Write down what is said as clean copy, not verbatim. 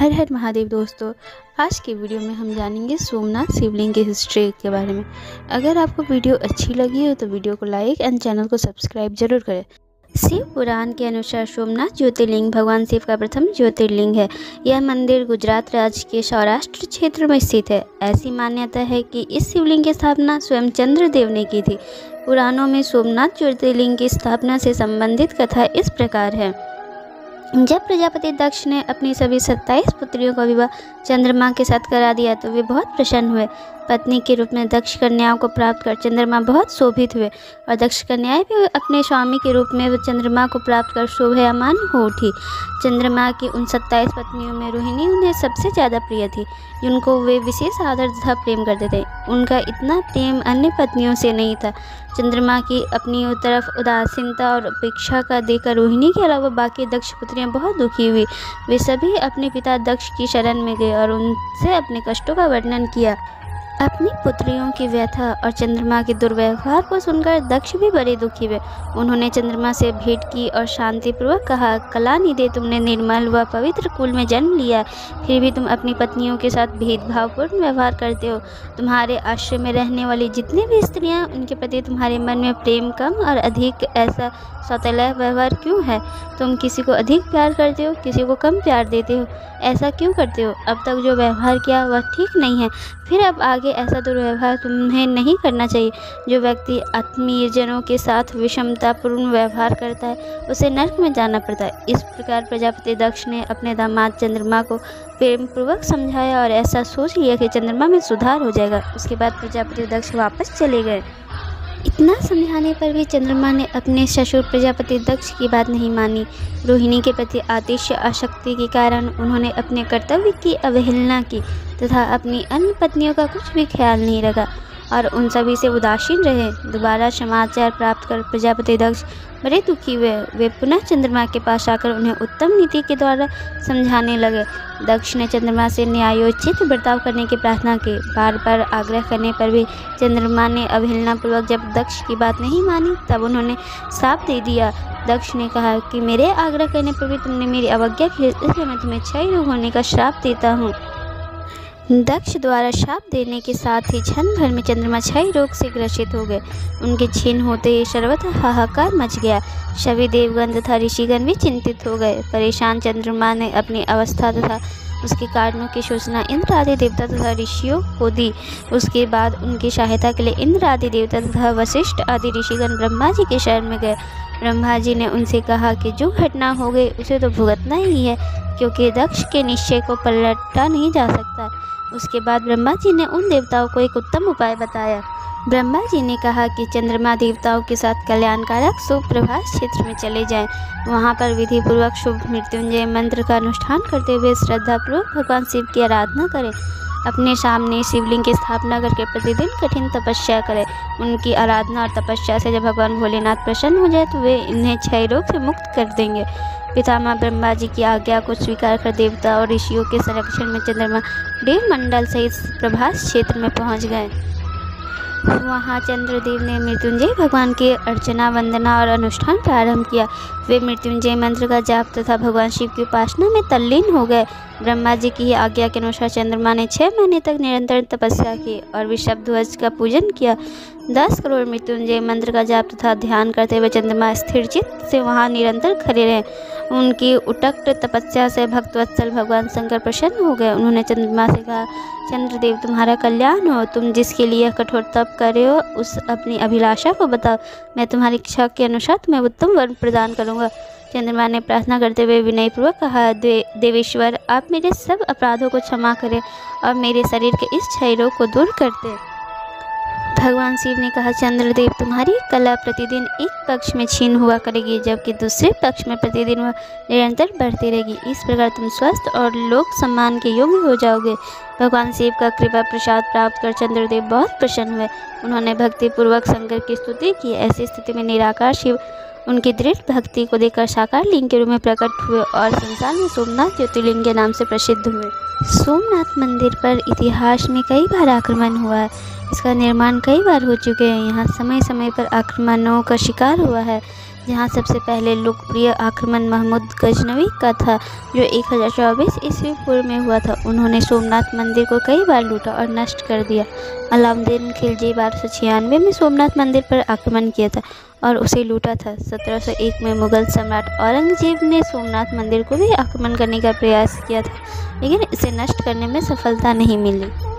हर हर महादेव दोस्तों, आज के वीडियो में हम जानेंगे सोमनाथ शिवलिंग की हिस्ट्री के बारे में। अगर आपको वीडियो अच्छी लगी हो तो वीडियो को लाइक एंड चैनल को सब्सक्राइब जरूर करें। शिव पुराण के अनुसार सोमनाथ ज्योतिर्लिंग भगवान शिव का प्रथम ज्योतिर्लिंग है। यह मंदिर गुजरात राज्य के सौराष्ट्र क्षेत्र में स्थित है। ऐसी मान्यता है कि इस शिवलिंग की स्थापना स्वयं चंद्रदेव ने की थी। पुराणों में सोमनाथ ज्योतिर्लिंग की स्थापना से संबंधित कथा इस प्रकार है। जब प्रजापति दक्ष ने अपनी सभी 27 पुत्रियों का विवाह चंद्रमा के साथ करा दिया तो वे बहुत प्रसन्न हुए। पत्नी के रूप में दक्ष कन्याओं को प्राप्त कर चंद्रमा बहुत शोभित हुए और दक्ष कन्याएं भी अपने स्वामी के रूप में चंद्रमा को प्राप्त कर शोभायमान हो उठी। चंद्रमा की उन 27 पत्नियों में रोहिणी उन्हें सबसे ज़्यादा प्रिय थी, जिनको वे विशेष आदर तथा प्रेम करते थे। उनका इतना प्रेम अन्य पत्नियों से नहीं था। चंद्रमा की अपनी तरफ उदासीनता और उपेक्षा का देखकर रोहिणी के अलावा बाकी दक्ष पुत्रियां बहुत दुखी हुई। वे सभी अपने पिता दक्ष की शरण में गए और उनसे अपने कष्टों का वर्णन किया। अपनी पुत्रियों की व्यथा और चंद्रमा के दुर्व्यवहार को सुनकर दक्ष भी बड़े दुखी हुए। उन्होंने चंद्रमा से भेंट की और शांतिपूर्वक कहा, कलानिधे, तुमने निर्मल व पवित्र कुल में जन्म लिया, फिर भी तुम अपनी पत्नियों के साथ भेदभावपूर्ण व्यवहार करते हो। तुम्हारे आश्रम में रहने वाली जितनी भी स्त्रियां, उनके प्रति तुम्हारे मन में प्रेम कम और अधिक ऐसा सौतेला व्यवहार क्यों है? तुम किसी को अधिक प्यार करते हो, किसी को कम प्यार देते हो। ऐसा क्यों करते हो? अब तक जो व्यवहार किया वह ठीक नहीं है, फिर अब आगे ऐसा दुर्व्यवहार तुम्हें नहीं करना चाहिए। जो व्यक्ति आत्मीयजनों के साथ विषमतापूर्ण व्यवहार करता है उसे नरक में जाना पड़ता है। इस प्रकार प्रजापति दक्ष ने अपने दामाद चंद्रमा को प्रेम पूर्वक समझाया और ऐसा सोच लिया कि चंद्रमा में सुधार हो जाएगा। उसके बाद प्रजापति दक्ष वापस चले गए। इतना समझाने पर भी चंद्रमा ने अपने ससुर प्रजापति दक्ष की बात नहीं मानी। रोहिणी के प्रति अतिशय आसक्ति के कारण उन्होंने अपने कर्तव्य की अवहेलना की तथा अपनी अन्य पत्नियों का कुछ भी ख्याल नहीं रखा और उन सभी से उदासीन रहे। दोबारा समाचार प्राप्त कर प्रजापति दक्ष बड़े दुखी हुए। वे पुनः चंद्रमा के पास आकर उन्हें उत्तम नीति के द्वारा समझाने लगे। दक्ष ने चंद्रमा से न्यायोचित बर्ताव करने की प्रार्थना की। बार बार आग्रह करने पर भी चंद्रमा ने अवहेलनापूर्वक जब दक्ष की बात नहीं मानी तब उन्होंने श्राप दे दिया। दक्ष ने कहा कि मेरे आग्रह करने पर भी तुमने मेरी अवज्ञा की, इसलिए मैं तुम्हें क्षय रोग होने का श्राप देता हूँ। दक्ष द्वारा शाप देने के साथ ही क्षण भर में चंद्रमा क्षय रोग से ग्रसित हो गए। उनके क्षीण होते ही सर्वत्र हाहाकार मच गया। सभी देवगण तथा ऋषिगण भी चिंतित हो गए। परेशान चंद्रमा ने अपनी अवस्था तथा उसके कारणों की सूचना इंद्र आदि देवता तथा ऋषियों को दी। उसके बाद उनकी सहायता के लिए इंद्र आदि देवता तथा वशिष्ठ आदि ऋषिगण ब्रह्मा जी के शरण में गए। ब्रह्मा जी ने उनसे कहा कि जो घटना हो गई उसे तो भुगतना ही है, क्योंकि दक्ष के निश्चय को पलटा नहीं जा सकता। उसके बाद ब्रह्मा जी ने उन देवताओं को एक उत्तम उपाय बताया। ब्रह्मा जी ने कहा कि चंद्रमा देवताओं के साथ कल्याणकारक शुभ प्रभास क्षेत्र में चले जाएं। वहां पर विधि पूर्वक शुभ मृत्युंजय मंत्र का अनुष्ठान करते हुए श्रद्धापूर्वक भगवान शिव की आराधना करें। अपने सामने शिवलिंग की स्थापना करके प्रतिदिन कठिन तपस्या करें। उनकी आराधना और तपस्या से जब भगवान भोलेनाथ प्रसन्न हो जाए तो वे इन्हें क्षय रोग से मुक्त कर देंगे। पितामह ब्रह्मा जी की आज्ञा को स्वीकार कर देवता और ऋषियों के संरक्षण में चंद्रमा देवमंडल सहित प्रभास क्षेत्र में पहुंच गए। वहां चंद्रदेव ने मृत्युंजय भगवान की अर्चना, वंदना और अनुष्ठान प्रारंभ किया। वे मृत्युंजय मंत्र का जाप तथा भगवान शिव की उपासना में तल्लीन हो गए। ब्रह्मा जी की आज्ञा के अनुसार चंद्रमा ने 6 महीने तक निरंतर तपस्या की और वृषभध्वज का पूजन किया। 10 करोड़ मृत्युंजय मंत्र का जाप तथा ध्यान करते हुए चंद्रमा स्थिर चित्त से वहां निरंतर खड़े रहे। उनकी उटक्ट तपस्या से भक्तवत्सल भगवान शंकर प्रसन्न हो गए। उन्होंने चंद्रमा से कहा, चंद्रदेव, तुम्हारा कल्याण हो। तुम जिसके लिए कठोर तप करे हो उस अपनी अभिलाषा को बताओ। मैं तुम्हारी इच्छा के अनुसार तुम्हें उत्तम वर प्रदान करूंगा। चंद्रमा ने प्रार्थना करते हुए विनयपूर्वक कहा, देवेश्वर, आप मेरे सब अपराधों को क्षमा करें और मेरे शरीर के इस क्षय रोग को दूर कर दें। भगवान शिव ने कहा, चंद्रदेव, तुम्हारी कला प्रतिदिन एक पक्ष में क्षीण हुआ करेगी, जबकि दूसरे पक्ष में प्रतिदिन वह निरंतर बढ़ती रहेगी। इस प्रकार तुम स्वस्थ और लोक सम्मान के योग्य हो जाओगे। भगवान शिव का कृपा प्रसाद प्राप्त कर चंद्रदेव बहुत प्रसन्न हुए। उन्होंने भक्तिपूर्वक शंकर की स्तुति की। ऐसी स्थिति में निराकार शिव उनकी दृढ़ भक्ति को देखकर साकार लिंग के रूप में प्रकट हुए और संसार में सोमनाथ ज्योतिर्लिंग के नाम से प्रसिद्ध हुए। सोमनाथ मंदिर पर इतिहास में कई बार आक्रमण हुआ है। इसका निर्माण कई बार हो चुके हैं। यहाँ समय समय पर आक्रमणों का शिकार हुआ है। जहां सबसे पहले लोकप्रिय आक्रमण महमूद गजनवी का था, जो 1024 ईस्वी पूर्व में हुआ था। उन्होंने सोमनाथ मंदिर को कई बार लूटा और नष्ट कर दिया। अलाउद्दीन खिलजी 1296 में सोमनाथ मंदिर पर आक्रमण किया था और उसे लूटा था। 1701 में मुगल सम्राट औरंगजेब ने सोमनाथ मंदिर को भी आक्रमण करने का प्रयास किया था, लेकिन इसे नष्ट करने में सफलता नहीं मिली।